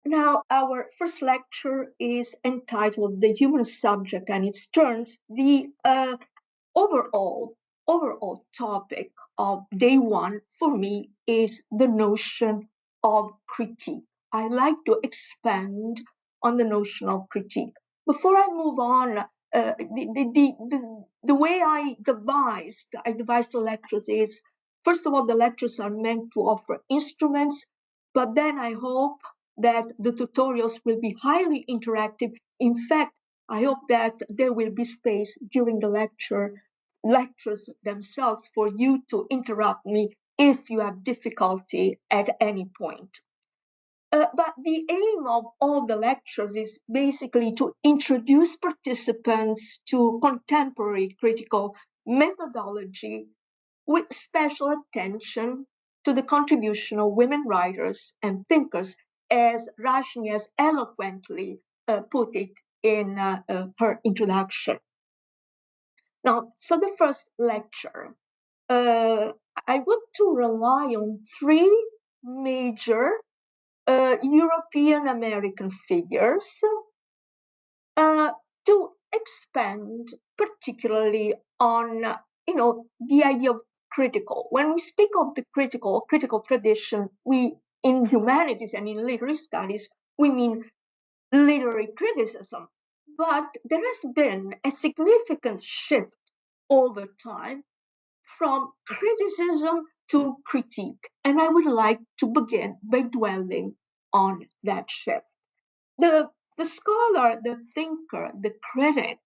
Now, our first lecture is entitled The Human Subject and its Turns. The overall topic of day one for me is the notion of critique. I like to expand on the notion of critique. Before I move on, the way I devised the lectures is, first of all, the lectures are meant to offer instruments, but then I hope that the tutorials will be highly interactive. In fact, I hope that there will be space during the lectures themselves for you to interrupt me if you have difficulty at any point. But the aim of all the lectures is basically to introduce participants to contemporary critical methodology with special attention to the contribution of women writers and thinkers, as Rajni has eloquently put it in her introduction. Now, so the first lecture, I want to rely on three major European American figures to expand particularly on, the idea of critical. When we speak of the critical tradition, we, in humanities and in literary studies, we mean literary criticism. But there has been a significant shift over time from criticism to critique. And I would like to begin by dwelling on that shift. The scholar, the thinker, the critic,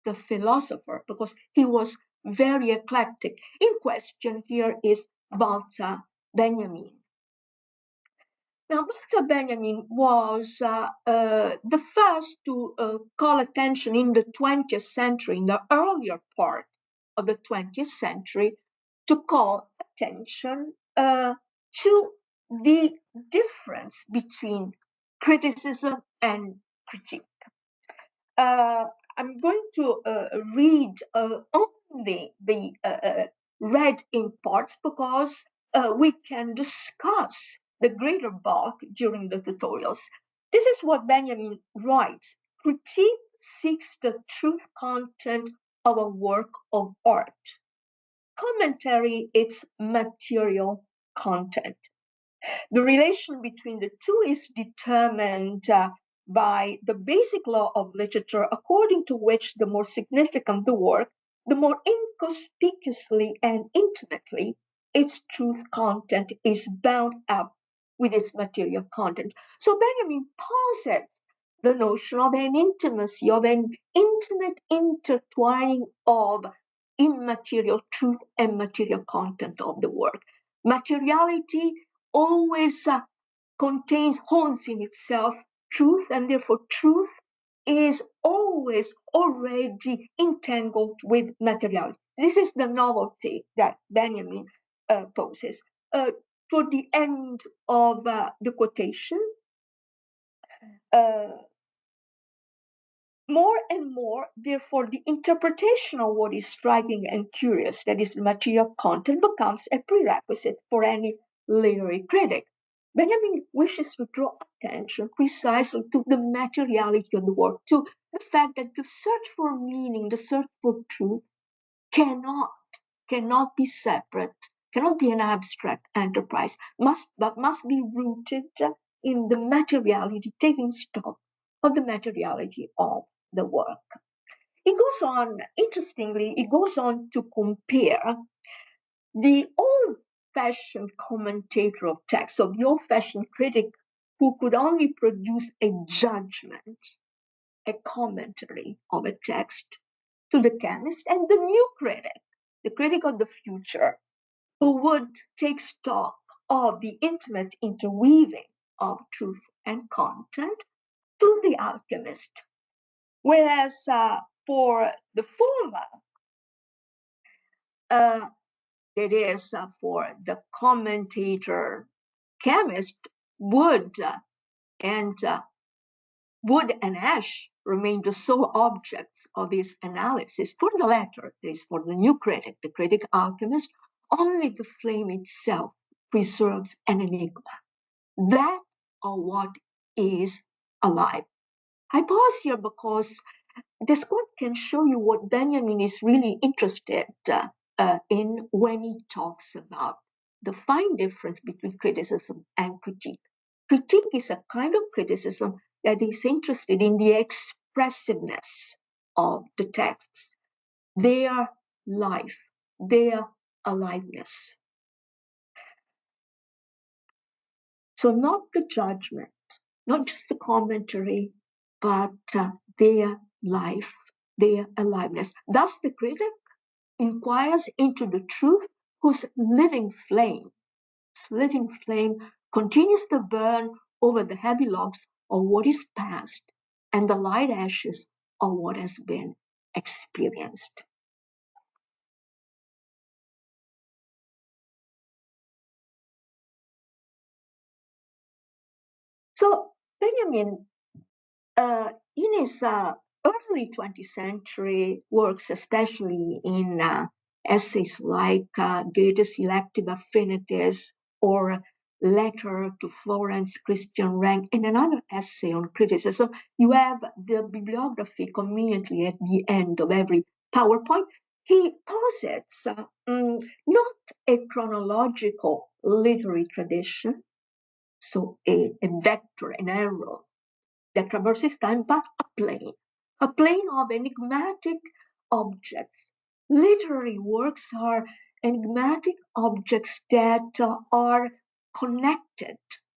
the philosopher, because he was very eclectic, in question here is Walter Benjamin. Now, Walter Benjamin was the first to call attention in the 20th century, in the earlier part of the 20th century, to call attention to the difference between criticism and critique. I'm going to read only the read in parts because we can discuss the greater bulk during the tutorials. This is what Benjamin writes. Critique seeks the truth content of a work of art. Commentary, its material content. The relation between the two is determined by the basic law of literature, according to which the more significant the work, the more inconspicuously and intimately its truth content is bound up with its material content. So Benjamin posits the notion of an intimacy, of an intimate intertwining of immaterial truth and material content of the work. Materiality always holds in itself truth, and therefore truth is always already entangled with materiality. This is the novelty that Benjamin poses. Toward the end of the quotation, more and more, therefore, the interpretation of what is striking and curious, that is, the material content, becomes a prerequisite for any literary critic. Benjamin wishes to draw attention precisely to the materiality of the work, to the fact that the search for meaning, the search for truth, cannot be separate, cannot be an abstract enterprise, but must be rooted in the materiality, taking stock of the materiality of the work. It goes on, interestingly, it goes on to compare the old-fashioned commentator of text, so the old-fashioned critic who could only produce a judgment, a commentary of a text, to the chemist, and the new critic, the critic of the future, who would take stock of the intimate interweaving of truth and content, to the alchemist. Whereas for the former, it is for the commentator, chemist, wood and ash remain the sole objects of his analysis. For the latter, that is for the new critic, the critic alchemist, only the flame itself preserves an enigma. That of what is alive. I pause here because this quote can show you what Benjamin is really interested in when he talks about the fine difference between criticism and critique. Critique is a kind of criticism that is interested in the expressiveness of the texts, their life, their aliveness. So, not the judgment, not just the commentary, but their life, their aliveness. Thus, the critic inquires into the truth whose living flame continues to burn over the heavy logs of what is past and the light ashes of what has been experienced. So Benjamin, in his early 20th century works, especially in essays like Goethe's Elective Affinities or Letter to Florence Christian Rank, and another essay on criticism, you have the bibliography conveniently at the end of every PowerPoint. He posits not a chronological literary tradition, so a vector, an arrow that traverses time, but a plane of enigmatic objects. Literary works are enigmatic objects that are connected.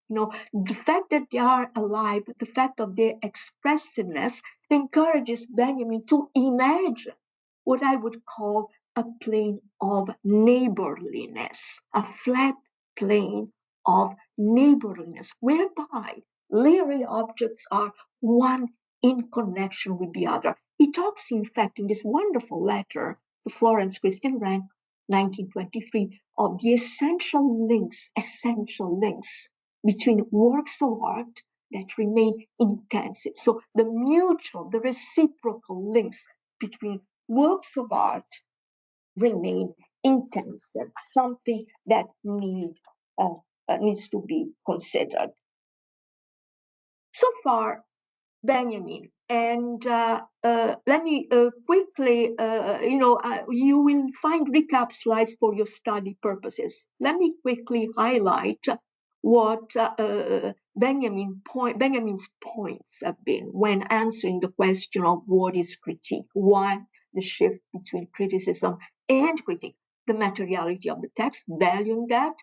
The fact that they are alive, the fact of their expressiveness encourages Benjamin to imagine what I would call a plane of neighborliness, a flat plane of neighborliness, whereby literary objects are one in connection with the other. He talks, in fact, in this wonderful letter to Florence Christian Rank, 1923, of the essential links between works of art that remain intensive. So the mutual, the reciprocal links between works of art remain intensive, something that needs to be considered. So far, Benjamin, and let me quickly, you will find recap slides for your study purposes. Let me quickly highlight what Benjamin's points have been when answering the question of what is critique, why the shift between criticism and critique, the materiality of the text, valuing that,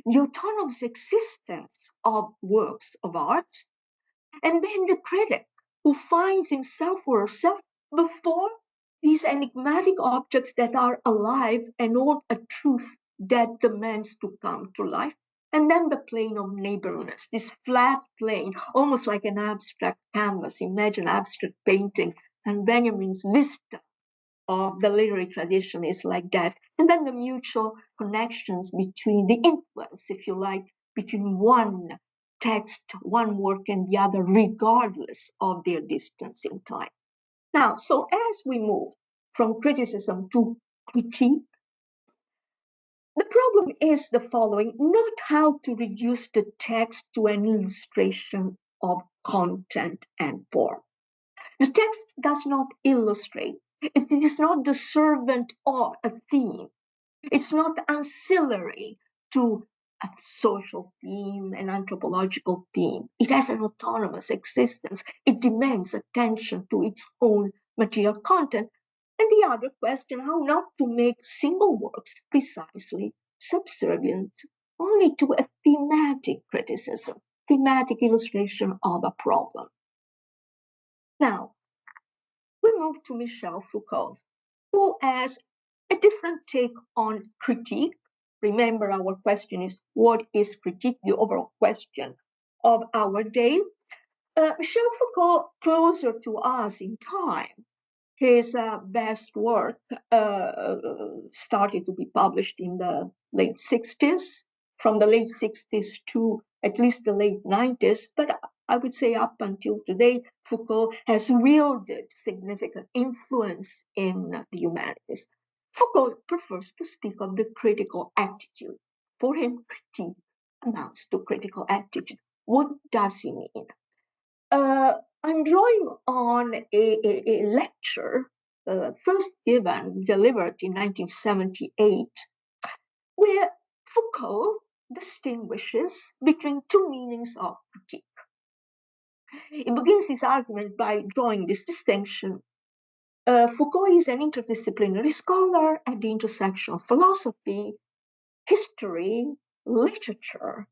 the autonomous existence of works of art, and then the critic who finds himself or herself before these enigmatic objects that are alive and hold a truth that demands to come to life. And then the plane of neighborliness, this flat plane, almost like an abstract canvas. Imagine abstract painting, and Benjamin's vista of the literary tradition is like that. And then the mutual connections between the influence, if you like, between one text, one work, and the other, regardless of their distance in time. Now, so as we move from criticism to critique, the problem is the following: not how to reduce the text to an illustration of content and form. The text does not illustrate. It is not the servant of a theme. It's not ancillary to a social theme, an anthropological theme. It has an autonomous existence. It demands attention to its own material content. And the other question, how not to make single works precisely subservient only to a thematic criticism, thematic illustration of a problem. Now, we move to Michel Foucault, who has a different take on critique. Remember, our question is, what is critique? The overall question of our day. Michel Foucault, closer to us in time, his best work started to be published in the late 60s, from the late 60s to at least the late 90s, but I would say up until today, Foucault has wielded significant influence in the humanities. Foucault prefers to speak of the critical attitude. For him, critique amounts to critical attitude. What does he mean? I'm drawing on a lecture first delivered in 1978, where Foucault distinguishes between two meanings of critique. He begins his argument by drawing this distinction. Foucault is an interdisciplinary scholar at the intersection of philosophy, history, literature.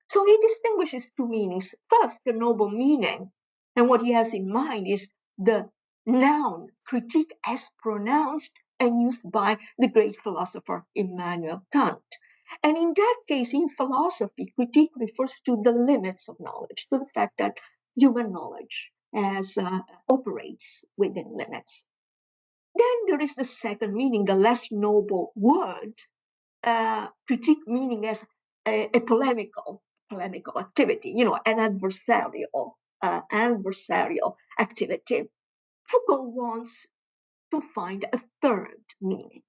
So he distinguishes two meanings. First, the noble meaning, and what he has in mind is the noun critique as pronounced and used by the great philosopher Immanuel Kant. And in that case, in philosophy, critique refers to the limits of knowledge, to the fact that human knowledge operates within limits. Then there is the second meaning, the less noble word, critique meaning as a polemical activity, an adversarial activity. Foucault wants to find a third meaning.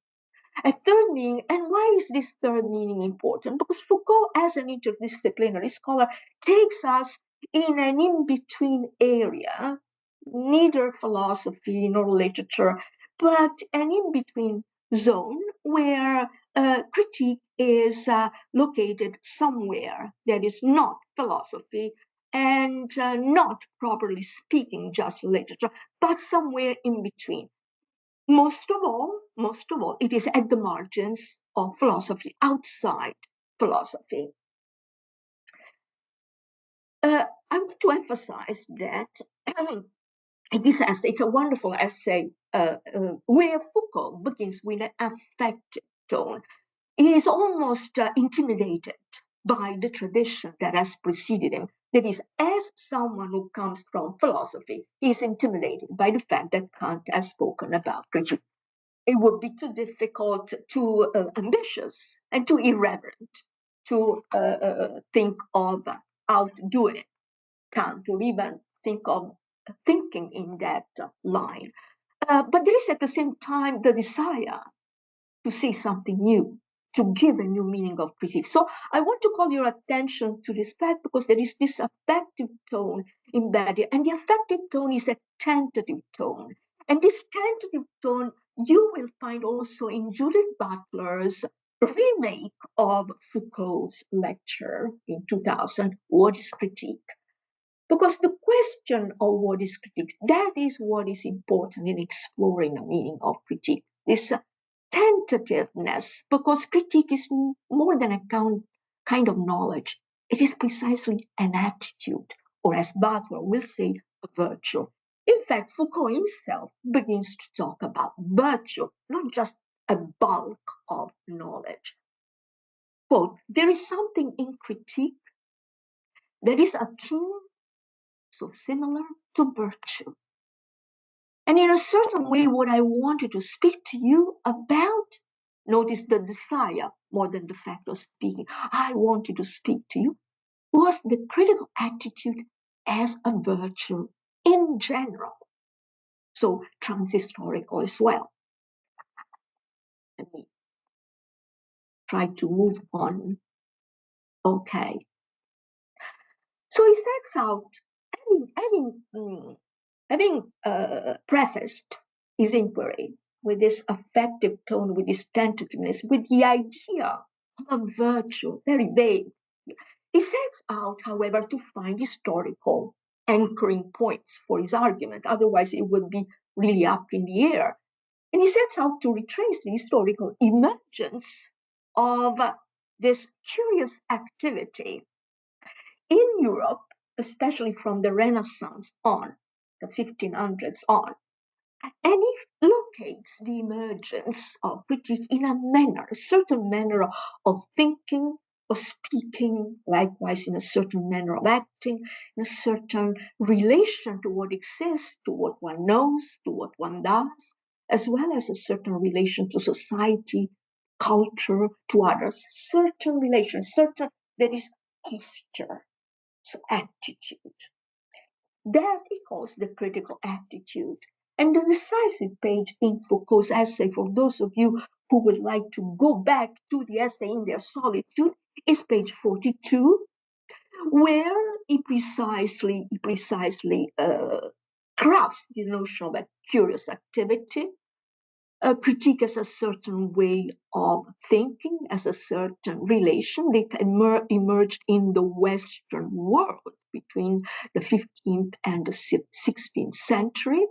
A third meaning, and why is this third meaning important? Because Foucault, as an interdisciplinary scholar, takes us in an in-between area, neither philosophy nor literature, but an in-between zone where critique is located somewhere that is not philosophy and not, properly speaking, just literature, but somewhere in between. Most of all, it is at the margins of philosophy, outside philosophy. I want to emphasize that this essay, it's a wonderful essay where Foucault begins with an affected tone. He is almost intimidated by the tradition that has preceded him. That is, as someone who comes from philosophy, he is intimidated by the fact that Kant has spoken about critique. It would be too difficult, too ambitious, and too irreverent to think of outdoing Kant, or even think of thinking in that line. But there is at the same time the desire to say something new, to give a new meaning of critique. So I want to call your attention to this fact because there is this affective tone embedded, and the affective tone is a tentative tone. And this tentative tone you will find also in Judith Butler's remake of Foucault's lecture in 2000, What is Critique? Because the question of what is critique, that is what is important in exploring the meaning of critique. This tentativeness, because critique is more than a kind of knowledge. It is precisely an attitude, or as Butler will say, a virtue. In fact, Foucault himself begins to talk about virtue, not just a bulk of knowledge. Quote, there is something in critique that is akin, so similar to virtue. And in a certain way, what I wanted to speak to you about, notice the desire more than the fact of speaking, I wanted to speak to you, was the critical attitude as a virtue in general. So transhistorical as well. Let me try to move on. Okay. So he sets out, having prefaced his inquiry with this affective tone, with this tentativeness, with the idea of virtue, very vague. He sets out, however, to find historical anchoring points for his argument. Otherwise, it would be really up in the air. And he sets out to retrace the historical emergence of this curious activity in Europe, especially from the Renaissance on, the 1500s on. And he locates the emergence of critique in a certain manner of thinking, of speaking, likewise in a certain manner of acting, in a certain relation to what exists, to what one knows, to what one does, as well as a certain relation to society, culture, to others, certain relation, certain, there is posture, so attitude. That he calls the critical attitude. And the decisive page in Foucault's essay, for those of you who would like to go back to the essay in their solitude, is page 42, where he precisely crafts the notion of a curious activity. A critique as a certain way of thinking, as a certain relation that emerged in the Western world between the 15th and the 16th century,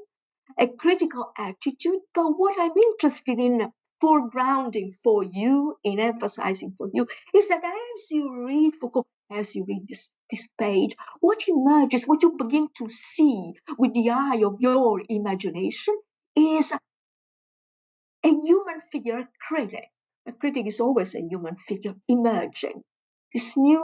a critical attitude. But what I'm interested in foregrounding for you, in emphasizing for you, is that as you read Foucault, as you read this page, what emerges, what you begin to see with the eye of your imagination is a human figure, a critic. A critic is always a human figure emerging. This new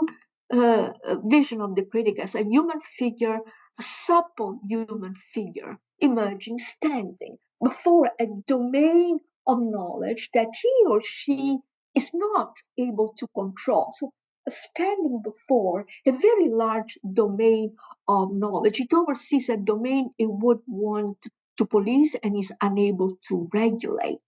vision of the critic as a human figure, a supple human figure, emerging, standing before a domain of knowledge that he or she is not able to control. So, standing before a very large domain of knowledge, it oversees a domain it would want to police and is unable to regulate.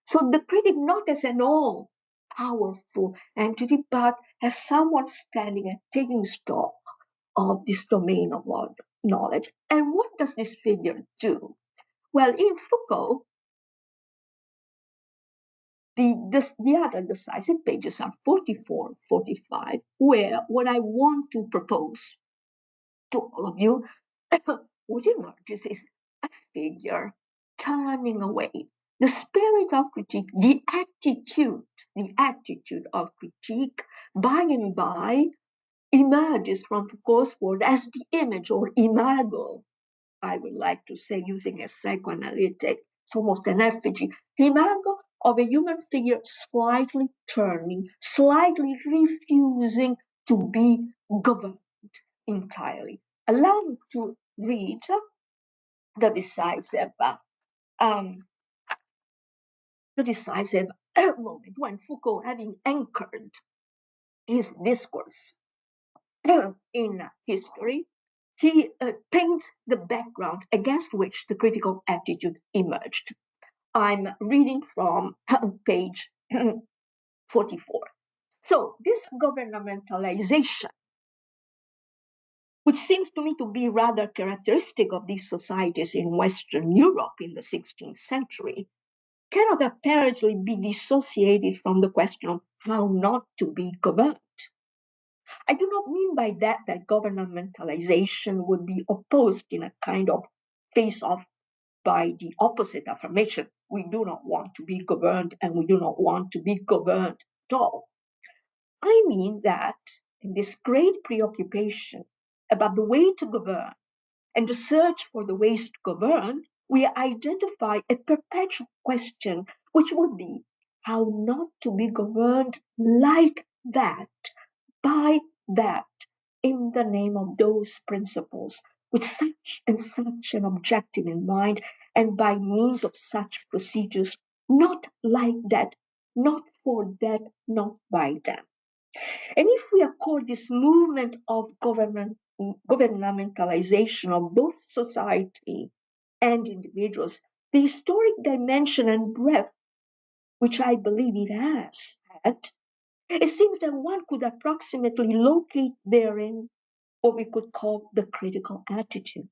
So the critic not as an all powerful entity, but as someone standing and taking stock of this domain of knowledge. And what does this figure do? Well, in Foucault, the other decisive pages are 44, 45, where what I want to propose to all of you, what emerges is a figure turning away. The spirit of critique, the attitude of critique, by and by emerges from Foucault's word as the image or imago, I would like to say, using a psychoanalytic, it's almost an effigy, the imago of a human figure slightly turning, slightly refusing to be governed entirely. Allow me to read the decisive moment when Foucault, having anchored his discourse in history, he paints the background against which the critical attitude emerged. I'm reading from page 44. So this governmentalization, which seems to me to be rather characteristic of these societies in Western Europe in the 16th century, cannot apparently be dissociated from the question of how not to be governed. I do not mean by that that governmentalization would be opposed in a kind of face-off by the opposite affirmation. We do not want to be governed and we do not want to be governed at all. I mean that in this great preoccupation about the way to govern and the search for the ways to govern, we identify a perpetual question, which would be how not to be governed like that, by that, in the name of those principles, with such and such an objective in mind, and by means of such procedures, not like that, not for that, not by them. And if we accord this movement of governmentalization of both society and individuals the historic dimension and breadth which I believe it has had, it seems that one could approximately locate therein what we could call the critical attitude.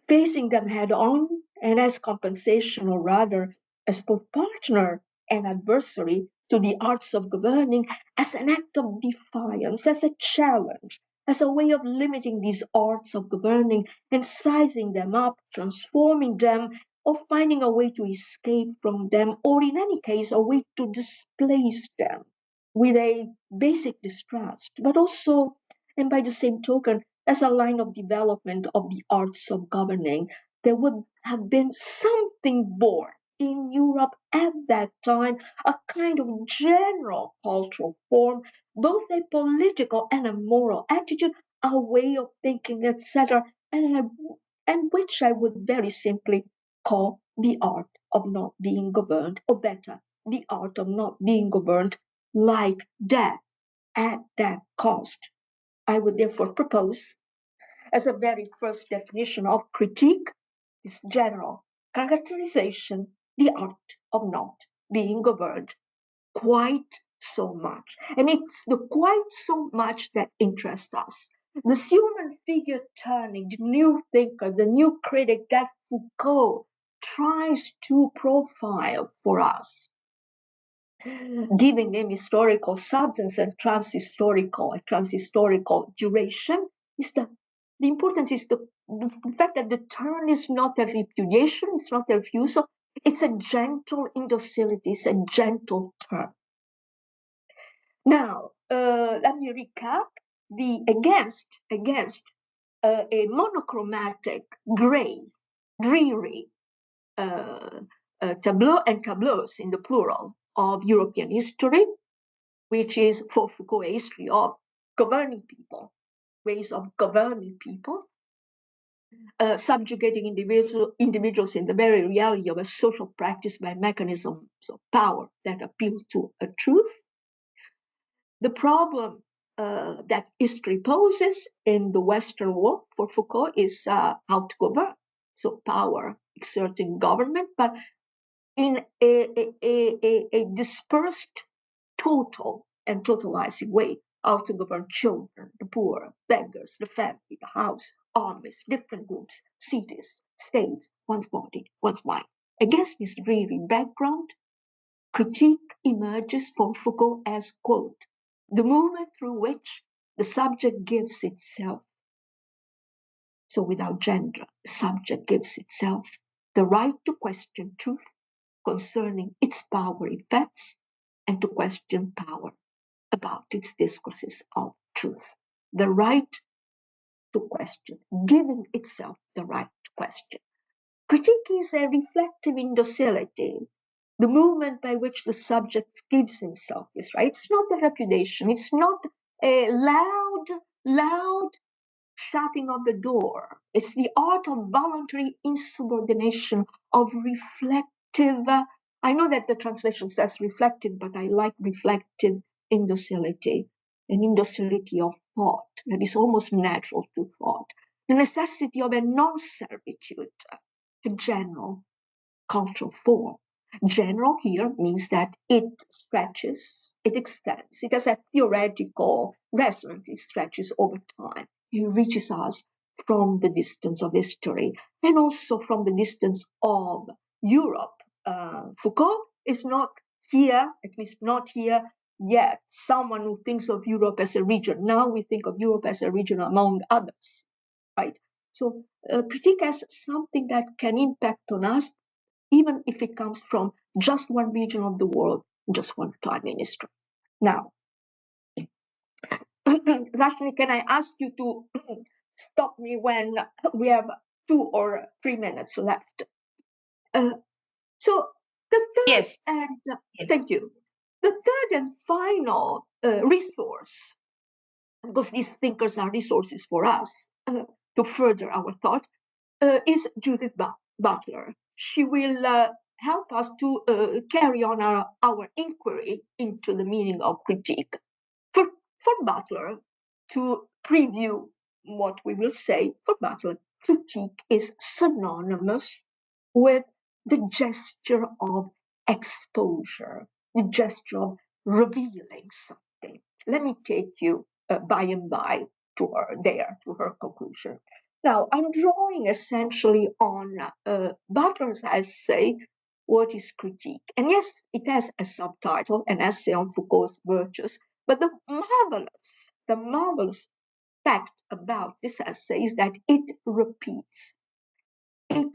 Facing them head on and as compensation, or rather as both partner and adversary to the arts of governing, as an act of defiance, as a challenge, as a way of limiting these arts of governing and sizing them up, transforming them, or finding a way to escape from them, or in any case, a way to displace them with a basic distrust, but also, and by the same token, as a line of development of the arts of governing, there would have been something born in Europe at that time, a kind of general cultural form, both a political and a moral attitude, a way of thinking, etc., and which I would very simply call the art of not being governed, or better, the art of not being governed like that, at that cost. I would therefore propose, as a very first definition of critique, this general characterization, the art of not being governed quite so much. And it's the quite so much that interests us. This human figure turning, the new thinker, the new critic that Foucault tries to profile for us, giving him historical substance and transhistorical duration, is the importance is the fact that the turn is not a repudiation, it's not a refusal, it's a gentle indocility, it's a gentle turn. Now, let me recap the against a monochromatic, gray, dreary tableau and tableaus in the plural of European history, which is for Foucault a history of governing people, ways of governing people, subjugating individuals in the very reality of a social practice by mechanisms of power that appeal to a truth. The problem that history poses in the Western world for Foucault is how to govern. So power exerting government, but in a dispersed, total and totalizing way, how to govern children, the poor, beggars, the family, the house, armies, different groups, cities, states, one's body, one's mind. Against this dreary background, critique emerges from Foucault as, quote, the movement through which the subject gives itself. So without gender, the subject gives itself the right to question truth concerning its power effects and to question power about its discourses of truth. The right to question, giving itself the right to question. Critique is a reflective indocility, the movement by which the subject gives himself this right. It's not a repudiation, it's not a loud shutting of the door. It's the art of voluntary insubordination, of reflective. I know that the translation says reflective, but I like reflective indocility, an indocility of thought that is almost natural to thought, the necessity of a non-servitude to general cultural form. General here means that it stretches, it extends, it has a theoretical resonance, it stretches over time. It reaches us from the distance of history and also from the distance of Europe. Foucault is not here, at least not here yet, someone who thinks of Europe as a region. Now we think of Europe as a region among others, right? So critique as something that can impact on us, even if it comes from just one region of the world, just one time in history. Now, Rashmi, can I ask you to stop me when we have 2 or 3 minutes left? So the third, Yes. and thank you. The third and final resource, because these thinkers are resources for us to further our thought, is Judith Butler. She will help us to carry on our inquiry into the meaning of critique. For Butler, to preview what we will say, for Butler, critique is synonymous with the gesture of exposure, the gesture of revealing something. Let me take you by and by to her conclusion. Now, I'm drawing essentially on Butler's essay, What is Critique? And yes, it has a subtitle, an essay on Foucault's virtues, but the marvelous fact about this essay is that it repeats the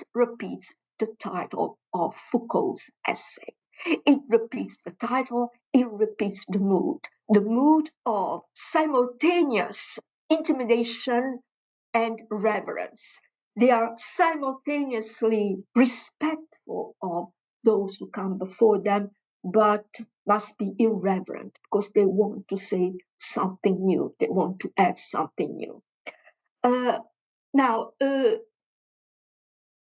title of Foucault's essay. It repeats the title, it repeats the mood of simultaneous intimidation and reverence. They are simultaneously respectful of those who come before them, but must be irreverent because they want to say something new. They want to add something new. Now,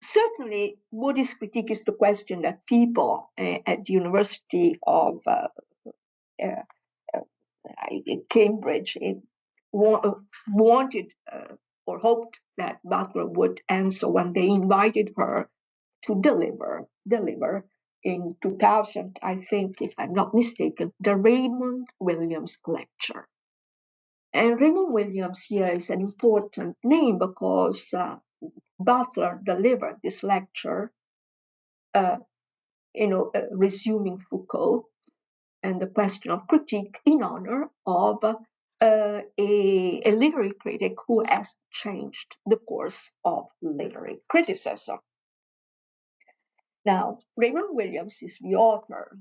certainly, what is critique is the question that people at the University of Cambridge wanted or hoped that Butler would answer when they invited her to deliver in 2000, I think, if I'm not mistaken, the Raymond Williams Lecture. And Raymond Williams here is an important name because Butler delivered this lecture, resuming Foucault and the question of critique in honor of a literary critic who has changed the course of literary criticism. Now, Raymond Williams is the author,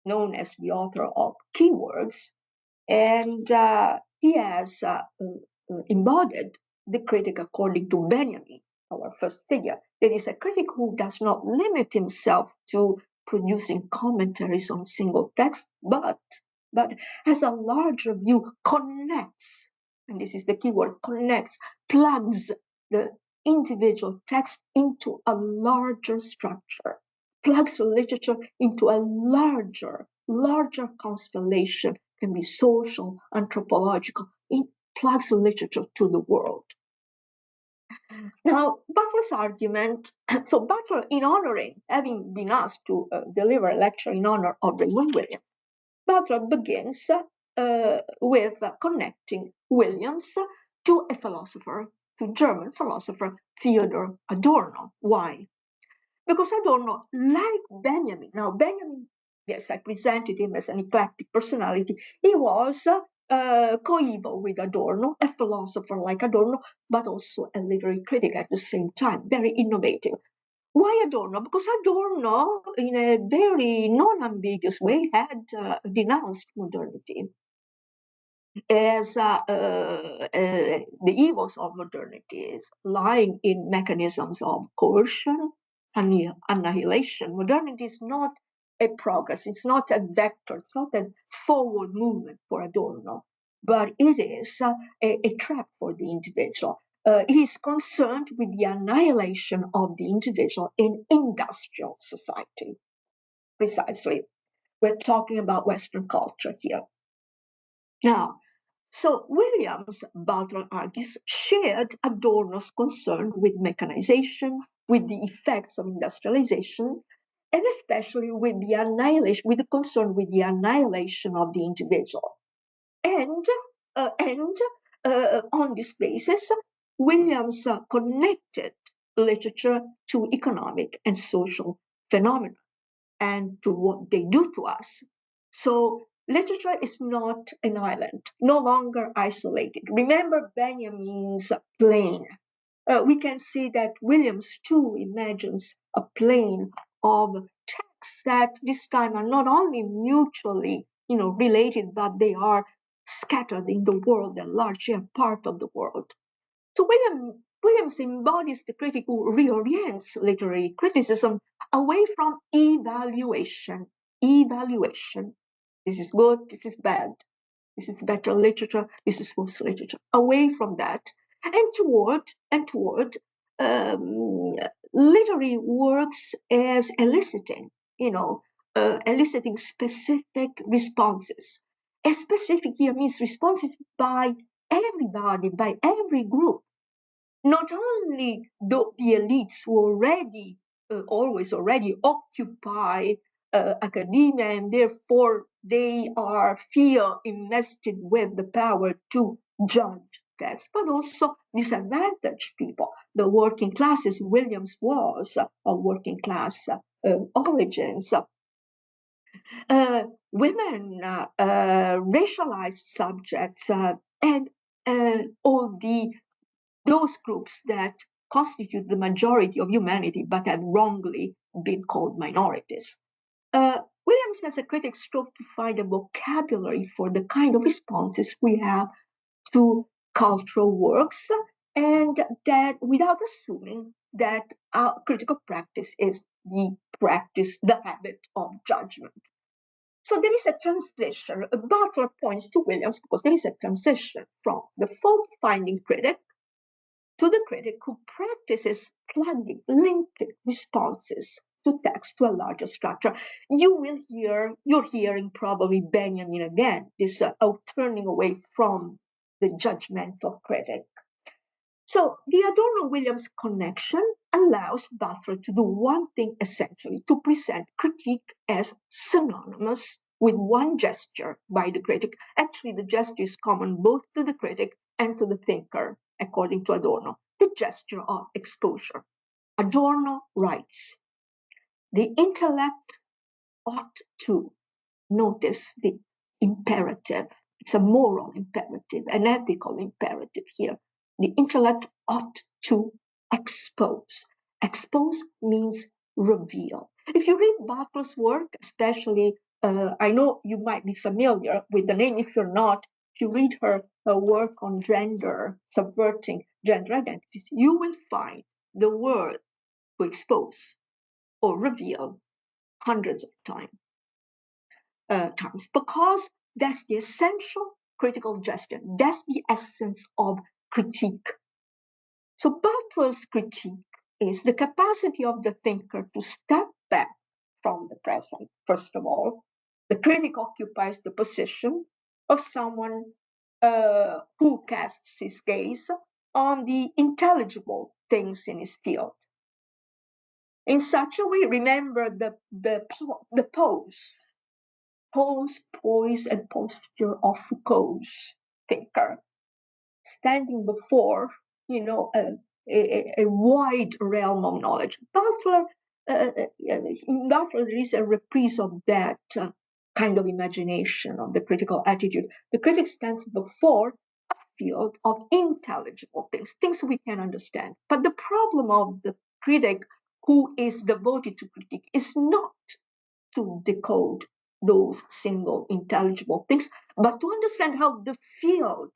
known as the author of Keywords, and he has embodied the critic according to Benjamin, our first figure. There is a critic who does not limit himself to producing commentaries on single text, but has a larger view, connects, and this is the key word, connects, plugs the individual text into a larger structure, plugs literature into a larger constellation, can be social, anthropological. It plugs literature to the world. Now, Butler's argument, so Butler, in honoring, having been asked to deliver a lecture in honor of Raymond Williams, Butler begins with connecting Williams to a philosopher, to German philosopher Theodor Adorno. Why? Because Adorno, like Benjamin, now Benjamin, yes, I presented him as an eclectic personality. He was coeval with Adorno, a philosopher like Adorno, but also a literary critic at the same time, very innovative. Why Adorno? Because Adorno, in a very non-ambiguous way, had denounced modernity as the evils of modernity is lying in mechanisms of coercion, annihilation. Modernity is not a progress, it's not a vector, it's not a forward movement for Adorno, but it is a trap for the individual. He's concerned with the annihilation of the individual in industrial society. Precisely. We're talking about Western culture here. Now, so Williams, Butler argues, shared Adorno's concern with mechanization, with the effects of industrialization, and especially with the annihilation, with the concern with the annihilation of the individual. And on this basis, Williams connected literature to economic and social phenomena and to what they do to us. So literature is not an island, no longer isolated. Remember Benjamin's plane. We can see that Williams too imagines a plane of texts that this time are not only mutually, related, but they are scattered in the world and largely a part of the world. So Williams embodies the critic who reorients literary criticism away from evaluation. Evaluation. This is good, this is bad, this is better literature, this is worse literature. Away from that, and toward literary works as eliciting, eliciting specific responses. A specific here means responses by everybody, by every group. Not only the elites who already occupy academia, and therefore they feel invested with the power to judge texts, but also disadvantaged people, the working classes. Williams was of working class origins. Women, racialized subjects, and all those groups that constitute the majority of humanity but have wrongly been called minorities. Williams as a critic strove to find a vocabulary for the kind of responses we have to cultural works, and that without assuming that our critical practice is the habit of judgment. So there is a transition. Butler points to Williams because there is a transition from the fault-finding critic to the critic who practices plugging, linking responses to text to a larger structure. You're hearing probably Benjamin again, this turning away from the judgmental critic. So the Adorno-Williams connection allows Butler to do one thing essentially, to present critique as synonymous with one gesture by the critic. Actually, the gesture is common both to the critic and to the thinker, according to Adorno, the gesture of exposure. Adorno writes, the intellect ought to, notice the imperative, it's a moral imperative, an ethical imperative here. The intellect ought to expose. Expose means reveal. If you read Butler's work, especially, I know you might be familiar with the name. If you're not, if you read her work on gender, subverting gender identities, you will find the word to expose or reveal hundreds of times, because that's the essential critical gesture. That's the essence of critique. So Butler's critique is the capacity of the thinker to step back from the present. First of all, the critic occupies the position of someone who casts his gaze on the intelligible things in his field. In such a way, remember the pose, poise, and posture of Foucault's thinker, standing before, a wide realm of knowledge. In Butler, there is a reprise of that kind of imagination of the critical attitude. The critic stands before a field of intelligible things, things we can understand. But the problem of the critic who is devoted to critique is not to decode those single intelligible things, but to understand how the field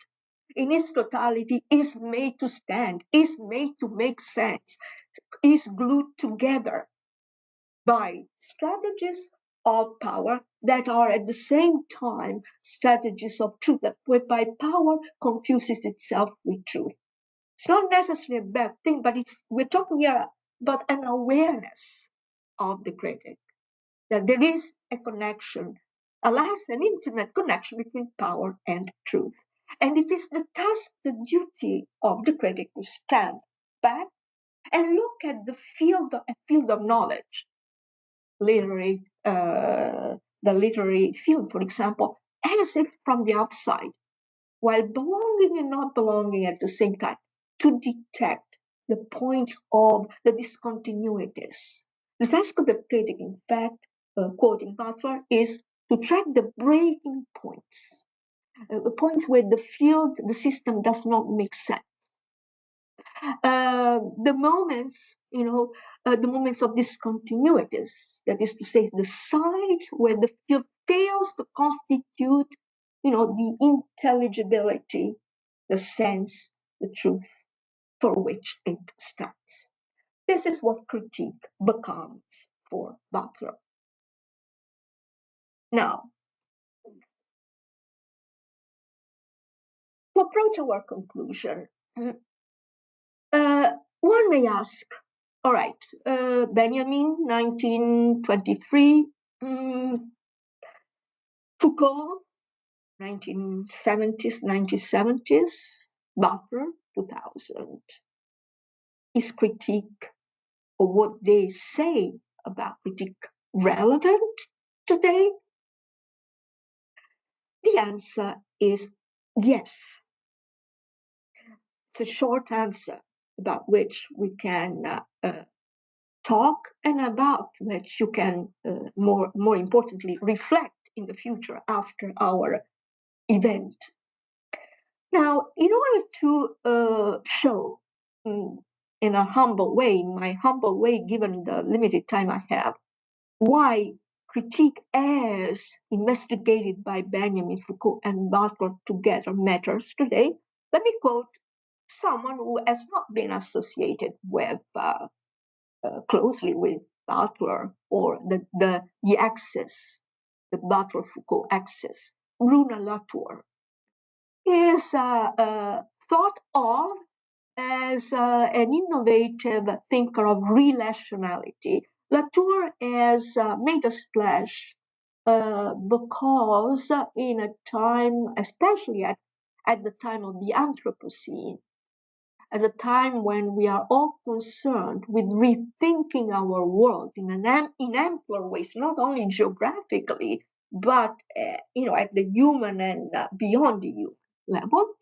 in its totality is made to stand, is made to make sense, is glued together by strategies of power that are at the same time strategies of truth, whereby power confuses itself with truth. It's not necessarily a bad thing, but we're talking here about an awareness of the critic, that there is a connection, alas, an intimate connection between power and truth. And it is the task, the duty of the critic to stand back and look at a field of knowledge, the literary field, for example, as if from the outside, while belonging and not belonging at the same time, to detect the points of the discontinuities. The task of the critic, in fact, quoting Butler, is to track the breaking points, points where the system does not make sense. The moments, the moments of discontinuities, that is to say, the sides where the field fails to constitute, the intelligibility, the sense, the truth for which it stands. This is what critique becomes for Butler. Now, to approach our conclusion, one may ask, all right, Benjamin, 1923, Foucault, 1970s, Butler, 2000. Is critique, or what they say about critique, relevant today? The answer is yes. It's a short answer about which we can talk and about which you can, more importantly, reflect in the future after our event. Now, in order to show in a humble way, in my humble way, given the limited time I have, why critique as investigated by Benjamin Foucault and Butler together matters today, let me quote someone who has not been associated with closely with Butler or the axis, the Butler-Foucault axis. Bruno Latour is thought of as an innovative thinker of relationality. Latour has made a splash because in a time, especially at the time of the Anthropocene, at a time when we are all concerned with rethinking our world in ampler ways, not only geographically, but at the human and beyond the human level.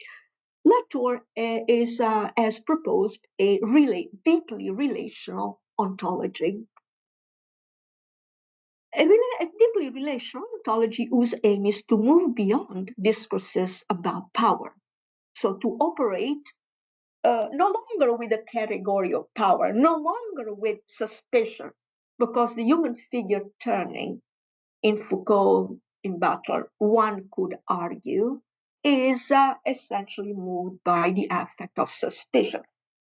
Latour has proposed a deeply relational ontology. A deeply relational ontology whose aim is to move beyond discourses about power. So to operate no longer with the category of power, no longer with suspicion, because the human figure turning in Foucault, in Butler, one could argue, is essentially moved by the affect of suspicion.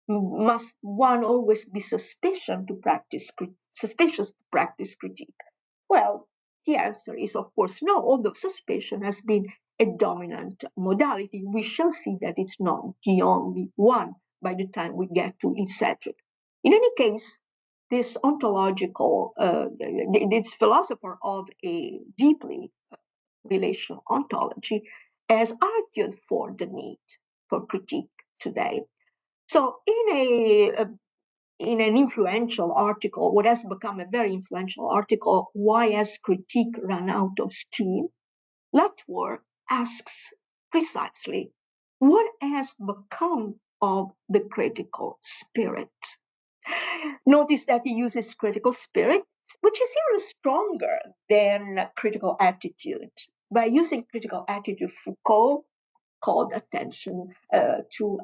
Must one always be suspicious to practice critique? Well, the answer is, of course, no, although suspicion has been a dominant modality. We shall see that it's not the only one by the time we get to Cedric. In any case, this ontological, this philosopher of a deeply relational ontology has argued for the need for critique today. So in an influential article, what has become a very influential article, Why Has Critique Run Out of Steam? Latour asks precisely, what has become of the critical spirit? Notice that he uses critical spirit, which is even stronger than critical attitude. By using critical attitude, Foucault called attention to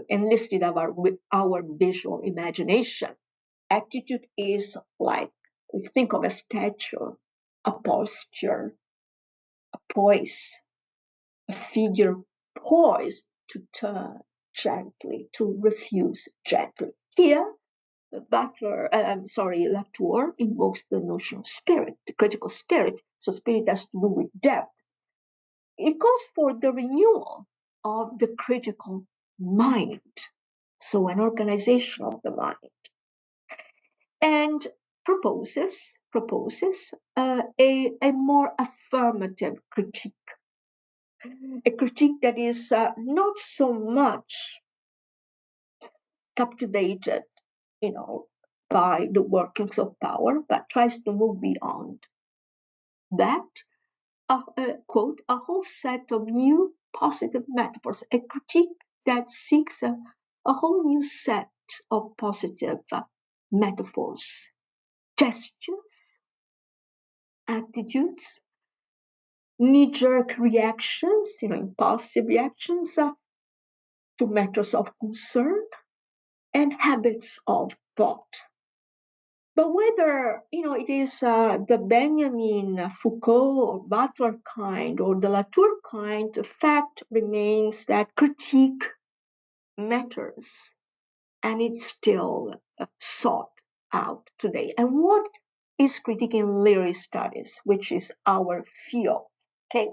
enlisted our visual imagination. Attitude is like, think of a statue, a posture, a poise, a figure poised to turn gently, to refuse gently. Here, Latour invokes the notion of spirit, the critical spirit. So spirit has to do with depth. It calls for the renewal of the critical mind, so an organization of the mind, and proposes a more affirmative critique, a critique that is not so much captivated, by the workings of power, but tries to move beyond that. Quote, a whole set of new positive metaphors, a critique that seeks a whole new set of positive metaphors, gestures, attitudes, knee-jerk reactions, impulsive reactions to matters of concern, and habits of thought. But whether it is the Benjamin Foucault or Butler kind or the Latour kind, the fact remains that critique matters, and it's still sought out today. And what is critique in literary studies, which is our field? Okay.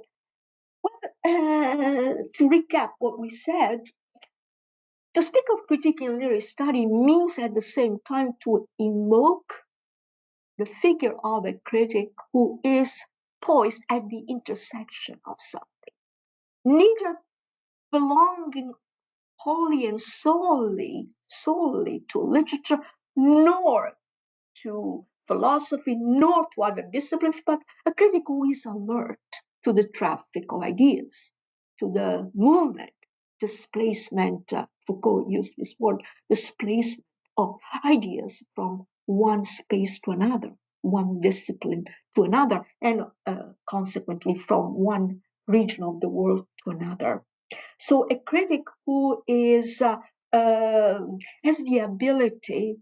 Well, to recap what we said, to speak of critique in literary study means at the same time to invoke the figure of a critic who is poised at the intersection of something, neither belonging wholly and solely to literature, nor to philosophy, nor to other disciplines, but a critic who is alert to the traffic of ideas, to the movement, displacement. Foucault used this word, displacement of ideas from one space to another, one discipline to another, and consequently from one region of the world to another. So a critic who has the ability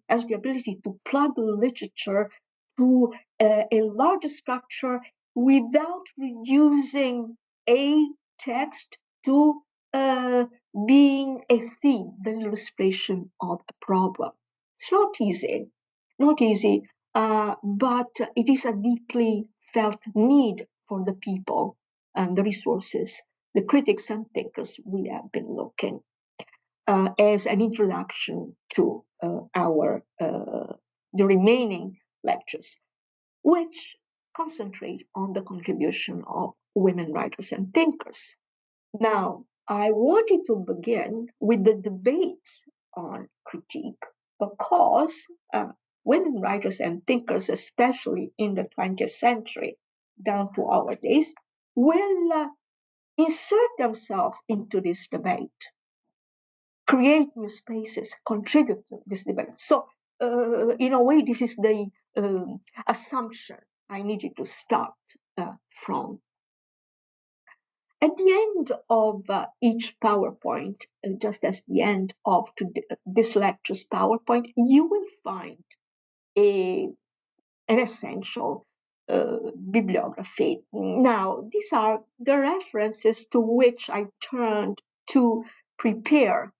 to plug literature to a larger structure without reducing a text to being a theme, the illustration of the problem. It's not easy, but it is a deeply felt need for the people and the resources, the critics and thinkers we have been looking as an introduction to the remaining lectures, which concentrate on the contribution of women writers and thinkers. Now, I wanted to begin with the debate on critique because women writers and thinkers, especially in the 20th century, down to our days, will insert themselves into this debate, create new spaces, contribute to this debate. So, in a way, this is the assumption I need you to start from. At the end of each PowerPoint, just as the end of this lecture's PowerPoint, you will find an essential bibliography. Now, these are the references to which I turned to prepare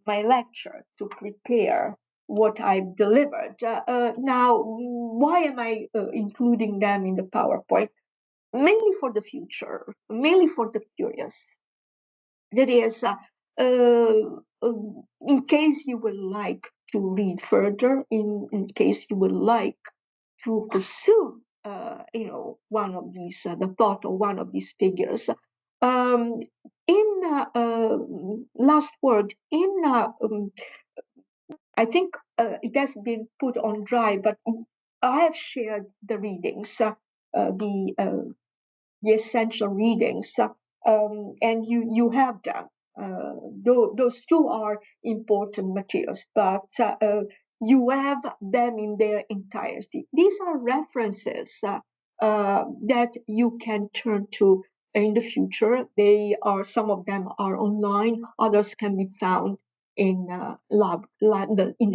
my lecture, to prepare what I've delivered. Now, why am I including them in the PowerPoint? Mainly for the future, mainly for the curious. That is, in case you would like to read further, in case you would like to pursue, one of these, the thought of one of these figures. In last word, I think it has been put on Drive, but I have shared the readings, the essential readings, and you have them. Those two are important materials, but you have them in their entirety. These are references that you can turn to in the future. Some of them are online, others can be found in the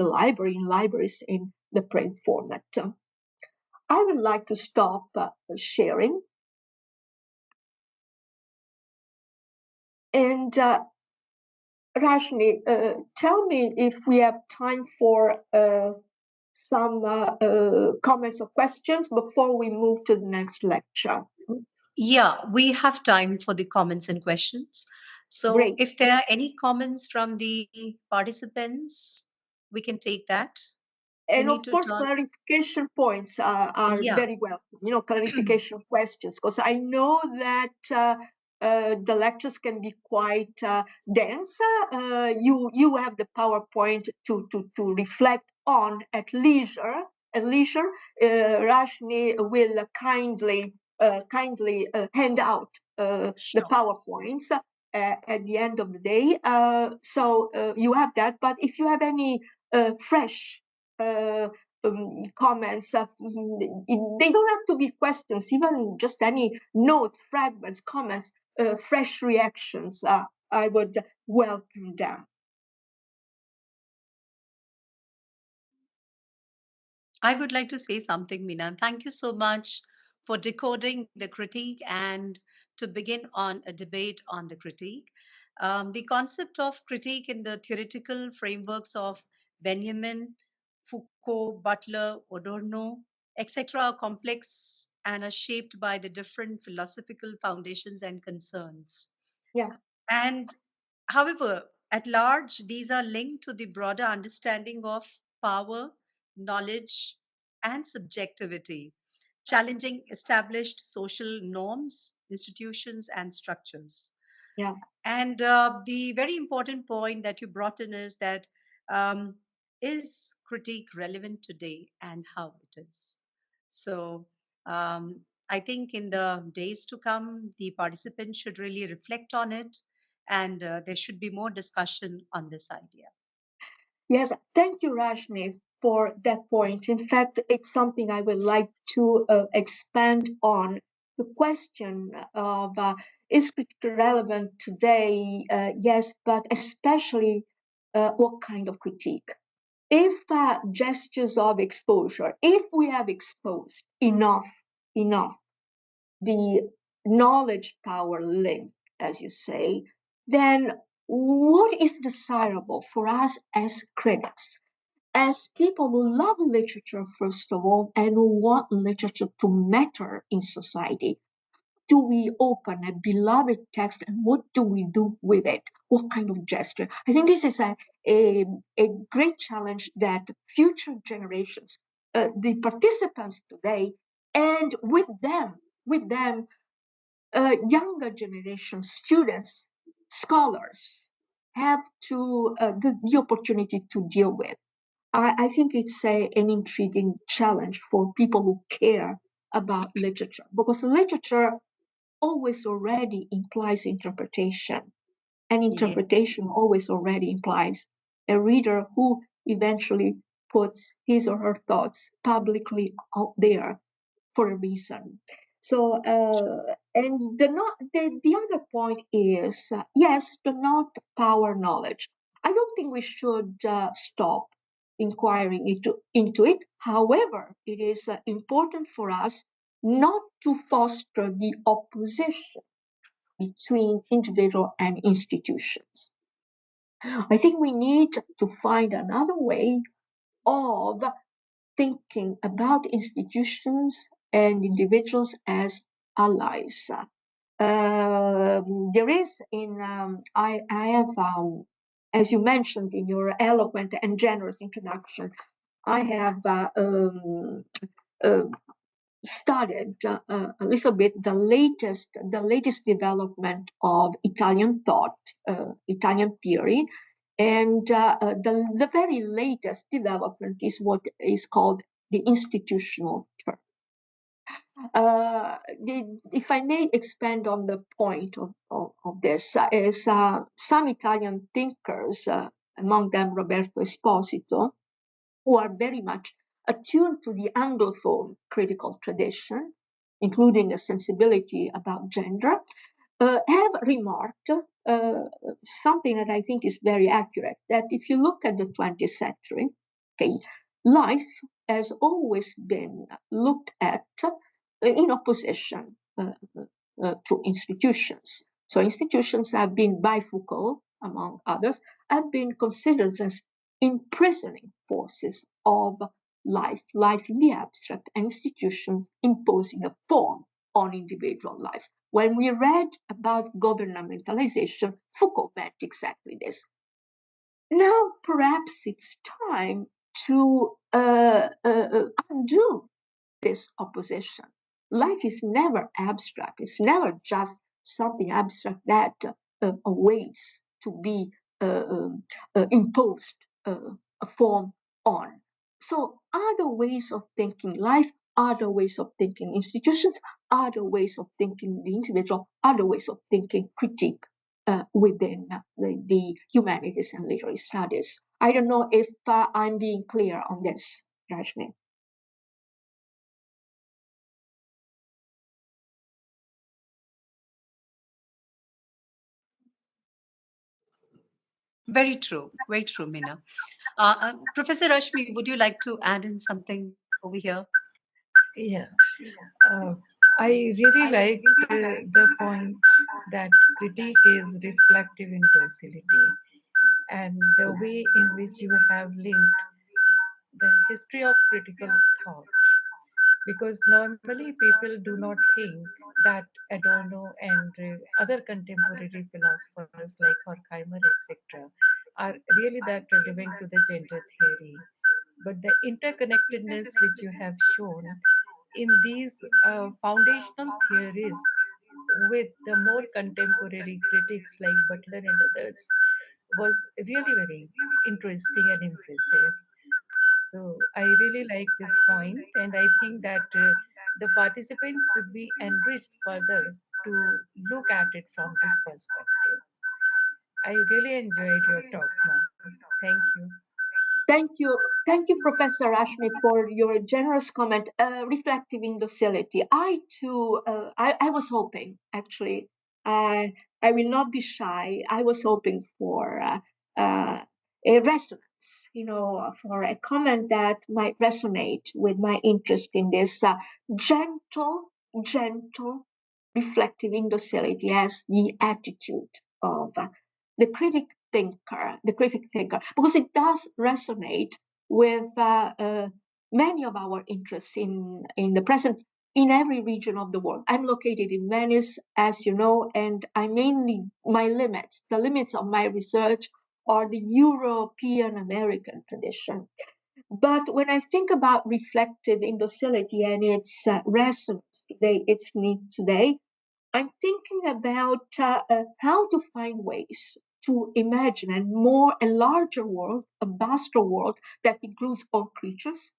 library, in libraries in the print format. I would like to stop sharing. And Rashni, tell me if we have time for some comments or questions before we move to the next lecture. Yeah, we have time for the comments and questions. So Great. if there are any comments from the participants, we can take that. And of course, clarification points are very welcome, clarification questions, because I know that the lectures can be quite dense. You have the PowerPoint to reflect on at leisure. Rashni will kindly hand out the PowerPoints at the end of the day. So you have that. But if you have any fresh comments, they don't have to be questions, even just any notes, fragments, comments, fresh reactions. I would welcome them. I would like to say something, Meena. Thank you so much for decoding the critique and to begin on a debate on the critique. The concept of critique in the theoretical frameworks of Benjamin, Foucault, Butler, Adorno, etc., are complex and are shaped by the different philosophical foundations and concerns. Yeah. And however, at large, these are linked to the broader understanding of power, knowledge, and subjectivity, challenging established social norms, institutions, and structures. Yeah. And the very important point that you brought in is that is critique relevant today and how it is? So I think in the days to come, the participants should really reflect on it and there should be more discussion on this idea. Yes, thank you, Rashni, for that point. In fact, it's something I would like to expand on. The question of is critique relevant today? Yes, but especially what kind of critique? If gestures of exposure, if we have exposed enough the knowledge power link, as you say, then what is desirable for us as critics, as people who love literature, first of all, and who want literature to matter in society? Do we open a beloved text and what do we do with it? What kind of gesture? I think this is a great challenge that future generations, the participants today, and with them, younger generation students, scholars, have to the opportunity to deal with. I think it's an intriguing challenge for people who care about literature, because literature always already implies interpretation, and interpretation always already implies a reader who eventually puts his or her thoughts publicly out there for a reason. So, and the other point is, yes, do not power knowledge. I don't think we should stop inquiring into it. However, it is important for us not to foster the opposition between individual and institutions. I think we need to find another way of thinking about institutions and individuals as allies. There is I have, as you mentioned in your eloquent and generous introduction, I have uh, studied a little bit the latest development of Italian thought, Italian theory, and the very latest development is what is called the institutional term. If I may expand on the point of this, is some Italian thinkers, among them Roberto Esposito, who are very much attuned to the Anglophone critical tradition, including a sensibility about gender, have remarked something that I think is very accurate, that if you look at the 20th century, okay, life has always been looked at in opposition to institutions. So institutions have been, by Foucault, among others, have been considered as imprisoning forces of life in the abstract, and institutions imposing a form on individual life. When we read about governmentalization, Foucault meant exactly this. Now, perhaps it's time to undo this opposition. Life is never abstract. It's never just something abstract that awaits to be imposed a form on. So other ways of thinking life, other ways of thinking institutions, other ways of thinking the individual, other ways of thinking critique within the humanities and literary studies. I don't know if I'm being clear on this, Rajni. Very true, Meena. Professor Rashmi, would you like to add in something over here? Yeah, uh, I really liked the point that critique is reflective in docility, and the way in which you have linked the history of critical thought. Because normally people do not think that Adorno and other contemporary philosophers like Horkheimer, etc., are really that relevant to the gender theory. But the interconnectedness which you have shown in these foundational theories with the more contemporary critics like Butler and others was really very interesting and impressive. So I really like this point, and I think that the participants would be enriched further to look at it from this perspective. I really enjoyed your talk, ma'am. Thank you. Thank you, Professor Rashmi, for your generous comment, reflective in docility. I too, I was hoping, actually, I will not be shy. I was hoping for a resonance, for a comment that might resonate with my interest in this gentle, reflective indocility as the attitude of the critic thinker, because it does resonate with many of our interests in the present, in every region of the world. I'm located in Venice, as you know, and the limits of my research are the European American tradition. But when I think about reflective indocility and its resonance today, its need today, I'm thinking about how to find ways to imagine a larger world, a vaster world that includes all creatures,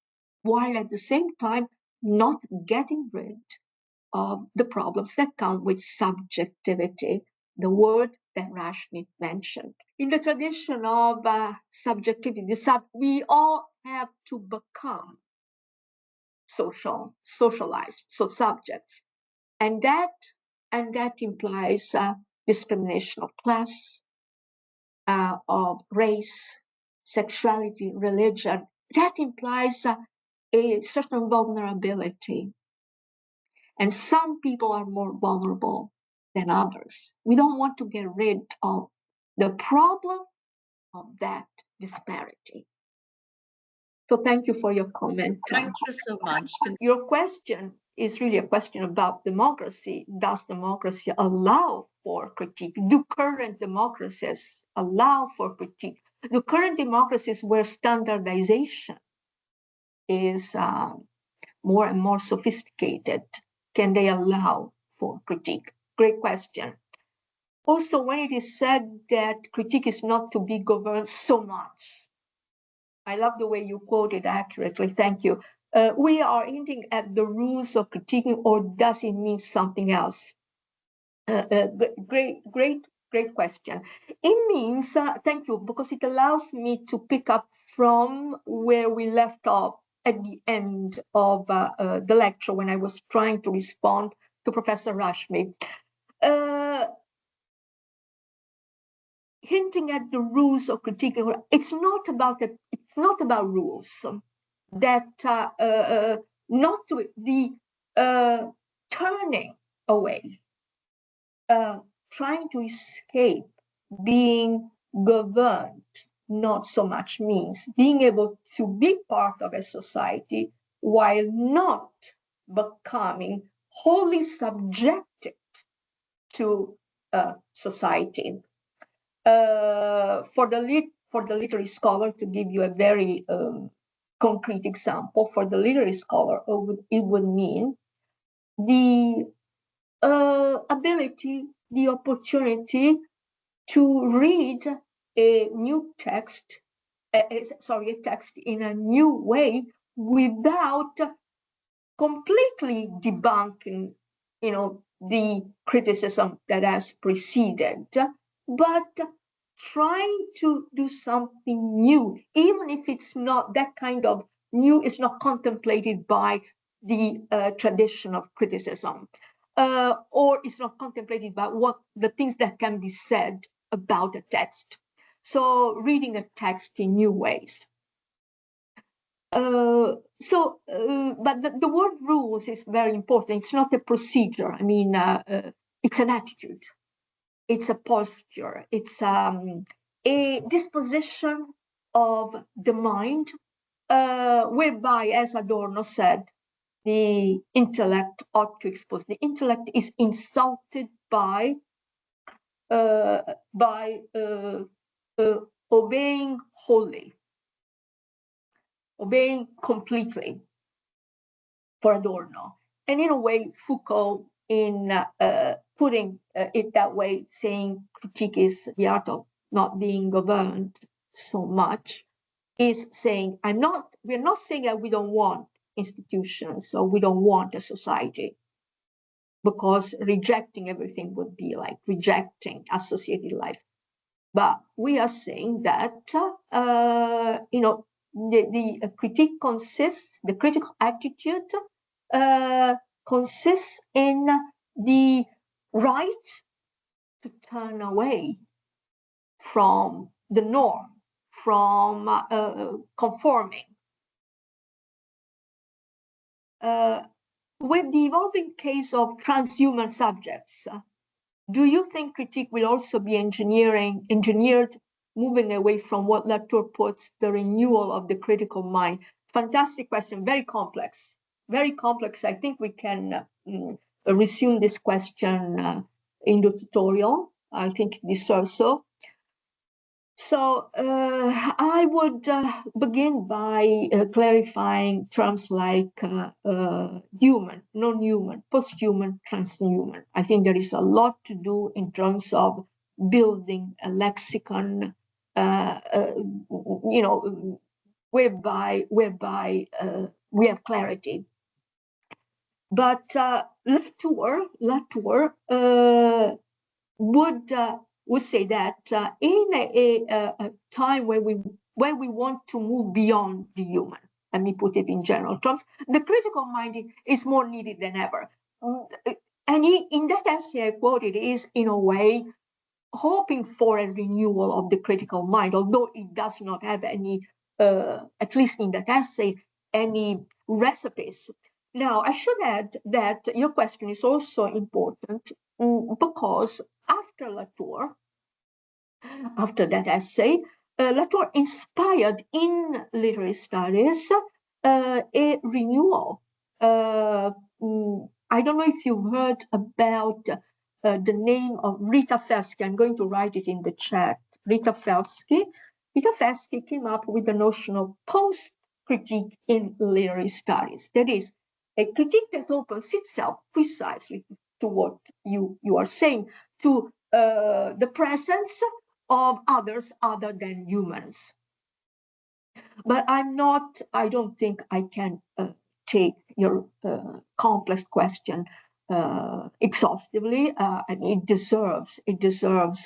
while at the same time not getting rid of the problems that come with subjectivity, the word that Rashmi mentioned. In the tradition of subjectivity, we all have to become socialized, so subjects, and that implies discrimination of class, of race, sexuality, religion. That implies a certain vulnerability. And some people are more vulnerable than others. We don't want to get rid of the problem of that disparity. So thank you for your comment. Thank you so much. Your question is really a question about democracy. Does democracy allow for critique? Do current democracies allow for critique? Do current democracies where standardization is more and more sophisticated, can they allow for critique? Great question. Also, when it is said that critique is not to be governed so much, I love the way you quoted accurately, thank you. We are hinting at the rules of critiquing, or does it mean something else? Great question. It means, thank you, because it allows me to pick up from where we left off at the end of the lecture when I was trying to respond to Professor Rashmi. Hinting at the rules of critiquing, it's not about rules. That not to the turning away, trying to escape being governed, not so much means being able to be part of a society while not becoming wholly subjected to society. For the literary scholar, to give you a very concrete example, for the literary scholar, it would mean the ability, the opportunity to read a new text, a text in a new way without completely debunking, the criticism that has preceded, but trying to do something new, even if it's not that kind of new, is not contemplated by the tradition of criticism, or it's not contemplated by what the things that can be said about a text. So reading a text in new ways. But the word rules is very important. It's not a procedure. I mean, it's an attitude. It's a posture. It's a disposition of the mind, whereby, as Adorno said, the intellect ought to expose. The intellect is insulted by obeying wholly, obeying completely, for Adorno. And in a way, Foucault, in putting it that way, saying critique is the art of not being governed so much, is saying, we're not saying that we don't want institutions or we don't want a society, because rejecting everything would be like rejecting associated life. But we are saying that, the critique consists, the critical attitude consists in the right to turn away from the norm, from conforming. With the evolving case of transhuman subjects, do you think critique will also be engineered, moving away from what Latour puts the renewal of the critical mind? Fantastic question, very complex, very complex. I think we can resume this question in the tutorial. I think it deserves so. So I would begin by clarifying terms like human, non-human, post-human, transhuman. I think there is a lot to do in terms of building a lexicon, whereby we have clarity. But Latour would say that in a time when we want to move beyond the human, let me put it in general terms, the critical mind is more needed than ever. And in that essay I quoted is in a way hoping for a renewal of the critical mind, although it does not have any, at least in that essay, any recipes. Now, I should add that your question is also important because after Latour, after that essay, Latour inspired in literary studies a renewal. I don't know if you've heard about the name of Rita Felski. I'm going to write it in the chat. Rita Felski. Rita Felski came up with the notion of post-critique in literary studies. That is, a critique that opens itself precisely to what you are saying, to the presence of others other than humans. But I don't think I can take your complex question exhaustively, and it deserves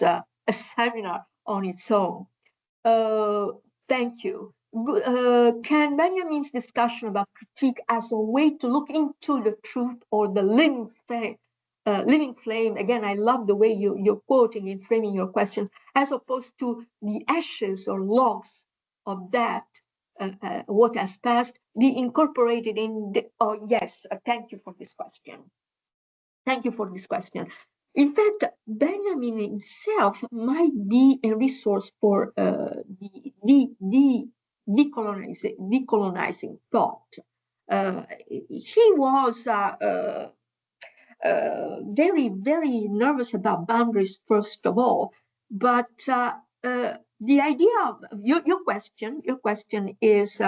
a seminar on its own. Thank you. Can Benjamin's discussion about critique as a way to look into the truth or the living flame, again, I love the way you're quoting and framing your questions, as opposed to the ashes or logs of that, what has passed, be incorporated in the, oh yes, thank you for this question. Thank you for this question. In fact, Benjamin himself might be a resource for the decolonizing thought. He was very, very nervous about boundaries, first of all. But the idea of your question is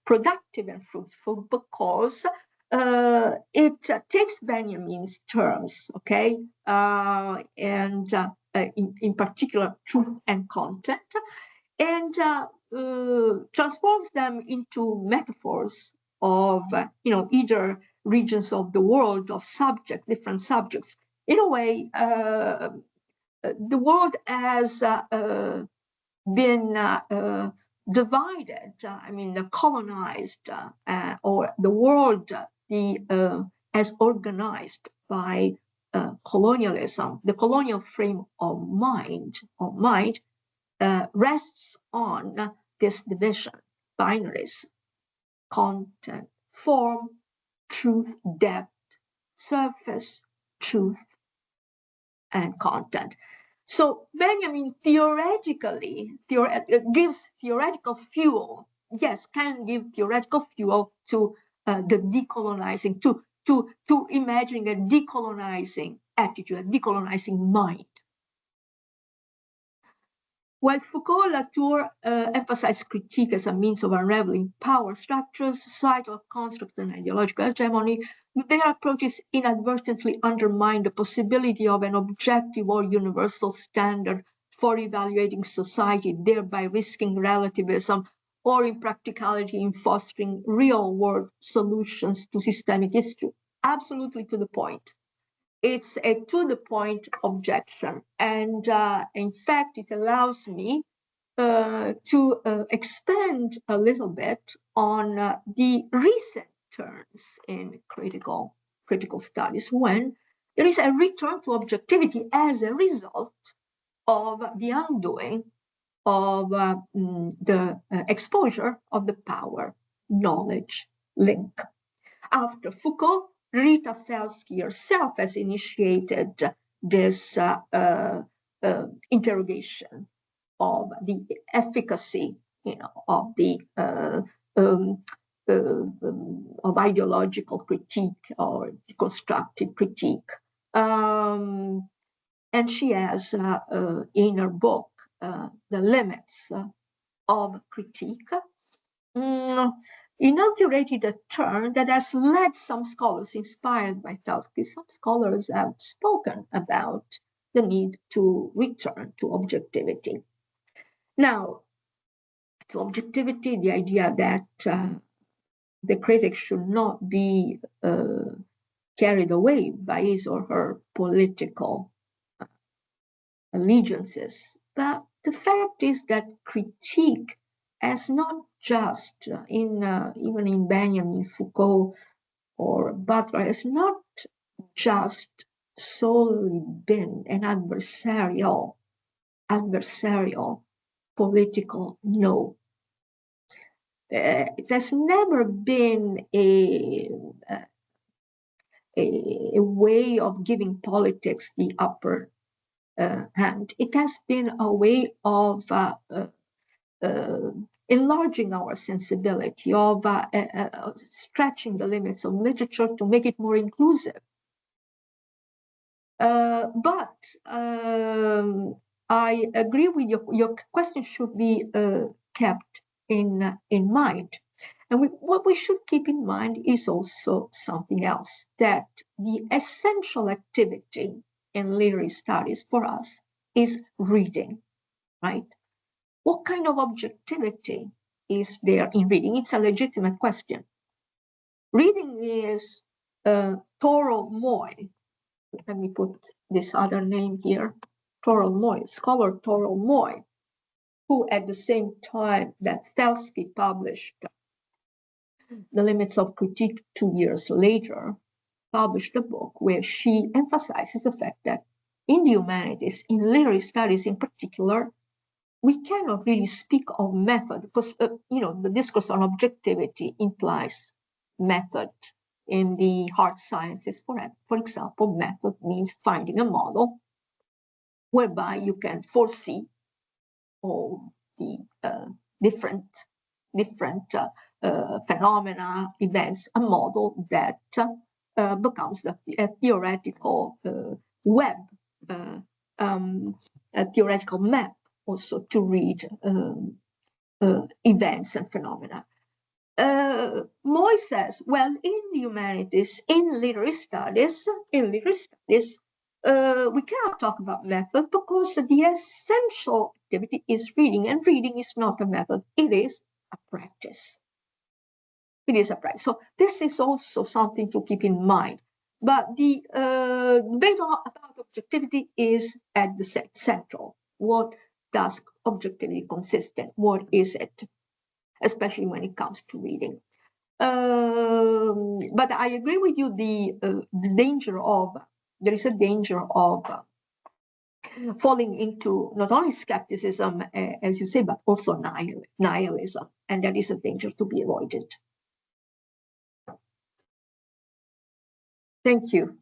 productive and fruitful because it takes Benjamin's terms, okay, and in particular truth and content, and transforms them into metaphors of either regions of the world, of subjects, different subjects. In a way, the world has been divided, colonized, or the world as organized by colonialism. The colonial frame of mind rests on this division, binaries, content, form, truth, depth, surface, truth, and content. So Benjamin theoretically gives theoretical fuel, yes, can give theoretical fuel to the decolonizing, to imagining a decolonizing attitude, a decolonizing mind. While Foucault, Latour emphasized critique as a means of unraveling power structures, societal constructs, and ideological hegemony, their approaches inadvertently undermine the possibility of an objective or universal standard for evaluating society, thereby risking relativism or impracticality in fostering real-world solutions to systemic issues. Absolutely to the point. It's a to-the-point objection, and in fact, it allows me to expand a little bit on the recent turns in critical studies when there is a return to objectivity as a result of the undoing of the exposure of the power-knowledge link. After Foucault, Rita Felski herself has initiated this interrogation of the efficacy, of the of ideological critique or deconstructive critique, and she has in her book The Limits of Critique. Inaugurated a term that has led some scholars inspired by Felski. Some scholars have spoken about the need to return to objectivity. Now, to objectivity, the idea that the critic should not be carried away by his or her political allegiances. But the fact is that critique has not just, even in Benjamin Foucault or Butler, has not just solely been an adversarial political no. It has never been a way of giving politics the upper hand. It has been a way of enlarging our sensibility, of stretching the limits of literature to make it more inclusive. But I agree with you. Your question should be kept in mind. And what we should keep in mind is also something else, that the essential activity in literary studies for us is reading, right? What kind of objectivity is there in reading? It's a legitimate question. Reading is Toril Moi. Let me put this other name here. Toril Moi, scholar Toril Moi, who at the same time that Felsky published The Limits of Critique 2 years later, published a book where she emphasizes the fact that in the humanities, in literary studies in particular, we cannot really speak of method because, the discourse on objectivity implies method. In the hard sciences, for example, method means finding a model whereby you can foresee all the different phenomena, events, a model that becomes a theoretical web, a theoretical map also to read events and phenomena. Moi says, well, in the humanities, in literary studies, we cannot talk about method because the essential activity is reading, and reading is not a method, it is a practice. It is a practice. So this is also something to keep in mind. But the debate about objectivity is at the central. What does objectivity consist in? What is it? Especially when it comes to reading. But I agree with you, the danger of, there is a danger of falling into not only skepticism, as you say, but also nihilism. And that is a danger to be avoided. Thank you.